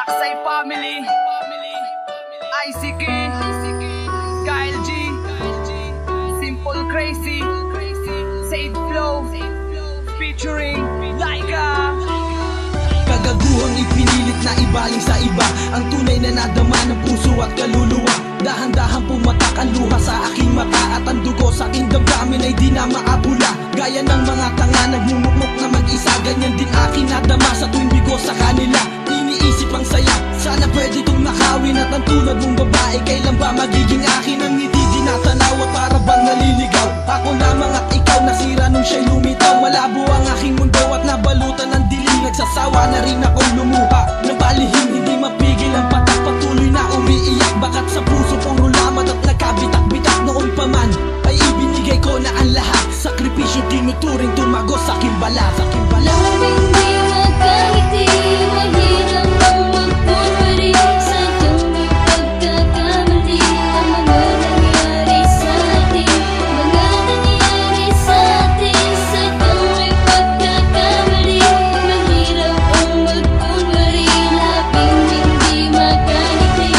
Say family, ICK, Kyle G, Simple Crazy, Save Flow, featuring Laika. Kagaguhang ipinilit na ibaling sa iba ang tunay na nadama ng puso at kaluluwa. Dahan-dahan pumatak ang luha sa aking mata at ang dugo sa aking damdamin ay di na maabula. Gaya ng mga tanga nagmumukmok na mag-isa, ganyan din aking nadama sa tuwing bigo sa kanila. Iniisip ang saya, sana pwede kong nakawin at ang tulad mong babae kailan ba magiging akin? Ang ngiti di natanaw at para bang naliligaw. Ako lamang at ikaw nasira nung siya'y lumitaw. Malabo ang aking mundo at nabalutan ng dilim. Nagsasawa na rin akong lumuha na balihim, hindi mapigil ang patak. Patuloy na umiiyak bakat sa puso puro lamat at nakabitak-bitak. Noon pa man ay ibinigay ko na ang lahat. Sakripisyo tinuturing tumagos sa aking balat. Lambing di magkangiti, mahirap ang magkunwari. Sadyang may pagkakamali ang mga nangyari sa atin. Mga nangyari sa atin, sadyang may pagkakamali. Mahirap ang magkunwari, labing hindi magkangiti.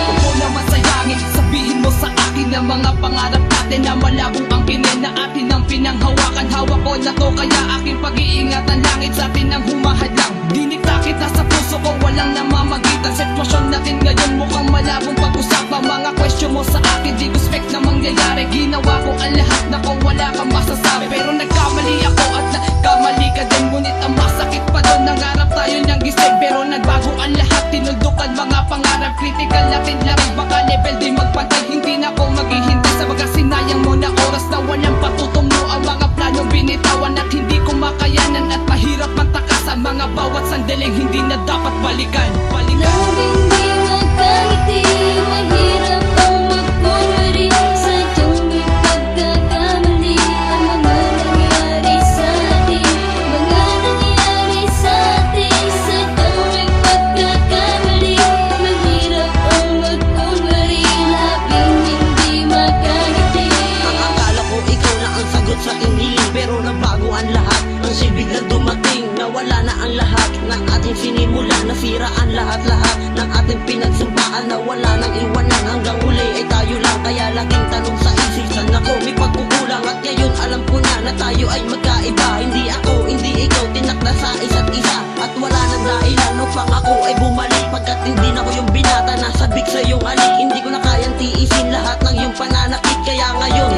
Huwag mo na masayangin, sabihin mo sa akin ang mga pangarap natin na malabong ang kinin na atin ang pinanghawakan. Hawak ko na to kaya aking pag-iingatan. Langit sa atin ang humahadlang, diniktakit na sa puso ko walang namamagitan. Sitwasyon natin ngayon mukhang malabong pag-usapan. Mga question mo sa akin di ko expect na mangyayari. Ginawa ko ang lahat na kung wala kang masasabi. Pero nagkamali ako at nagkamali ka din. Ngunit ang masakit pa doon, nangarap tayo niyang gising. Pero nagbago ang lahat, tinuldukan mga pangarap. Critical natin lang, baka level di magpantay. Hindi na ako maghihintay sa mga sinayang mo na oras na walang patutungo. Ang mga planong binitawan at hindi ko makayanan. At mahirap matakasan mga bawat sandaling hindi na dapat balikan. Lambing di magkangiti, mahirap ang magkunwari. Sadyang may pagkakamali ang mga nangyari sa atin. Mga nangyari sa atin, sadyang may pagkakamali. Mahirap ang magkunwari, labing hindi magkangiti. Ang akala ko ikaw na ang sagot sa aking hiling, pero nabago ang lahat. Ang sibig na dumating, nawala na ang lahat ng ating sinimula. Nasira ang lahat-lahat ng ating pinagsumpaan. Nawala nang iwanan, hanggang uli ay tayo lang. Kaya laging tanong sa isip, saan ako may pagkukulang? At ngayon alam ko na tayo ay magkaiba. Hindi ako, hindi ikaw, tinakda sa isa't isa. At wala nang dahilan upang ako ay bumalik. Pagkat hindi na ko yung binata na sabik sa iyong alik. Hindi ko na kayang tiisin lahat ng iyong pananakit. Kaya ngayon,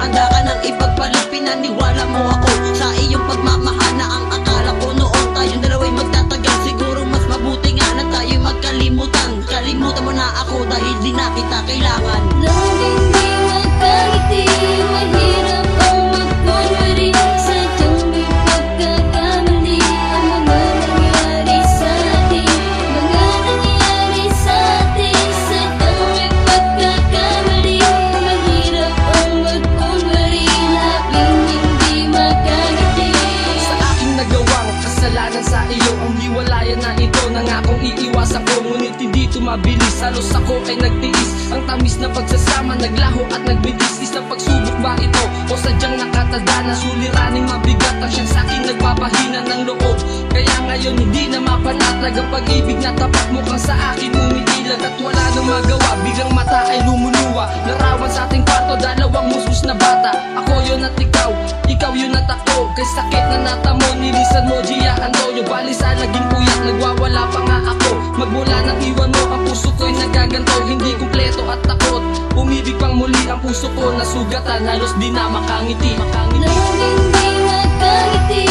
handa ka nang ipagpalit. Pinaniwala mo ako sa iyong pagmamahal na ang akala ko noon tayong dalawa'y magtatagal. Siguro mas mabuti nga na tayo'y magkalimutan. Kalimutan mo na ako dahil di na kita kailangan. Lambing di magkangiti, mahirap ang magkunwari. Sadyang may pagkakamali ang mga nangyari sa atin. Mga nangyari sa atin, sadyang may pagkakamali. Mahirap ang magkunwari, labing hindi magkangiti. Sa aking nagawang kasalanan sa iyo, ang hiwalayan na ito nangakong iiwasan ko. Ngunit hindi tumabilis, halos ako ay nagtiis. Ang tamis na pagsasama, naglaho at nagbitis. Isang pagsubok ba ito o sadyang nakatadana? Suliraning mabigat ang siyang sa'king nagpapahina ng loob. Kaya ngayon hindi na mapanatag ang pag-ibig na tapat. Mukhang sa akin umiilag at wala nang magawa. Biglang mata ay lumuluwa, larawan sa ating kwarto, dalawang musmus na bata. Ako yun at ikaw, ikaw yun at ako. Kay sakit na natamo, nilisan mo, Gia Antonio. Bali sa laging puyat, nagwawala pa nga ako. Magmula nang iwan mo, ang puso ko'y nagaganto. Hindi kumpleto at takot, umibig pang muli ang puso ko. Nasugatan, halos di na makangiti. Lambing di magkangiti,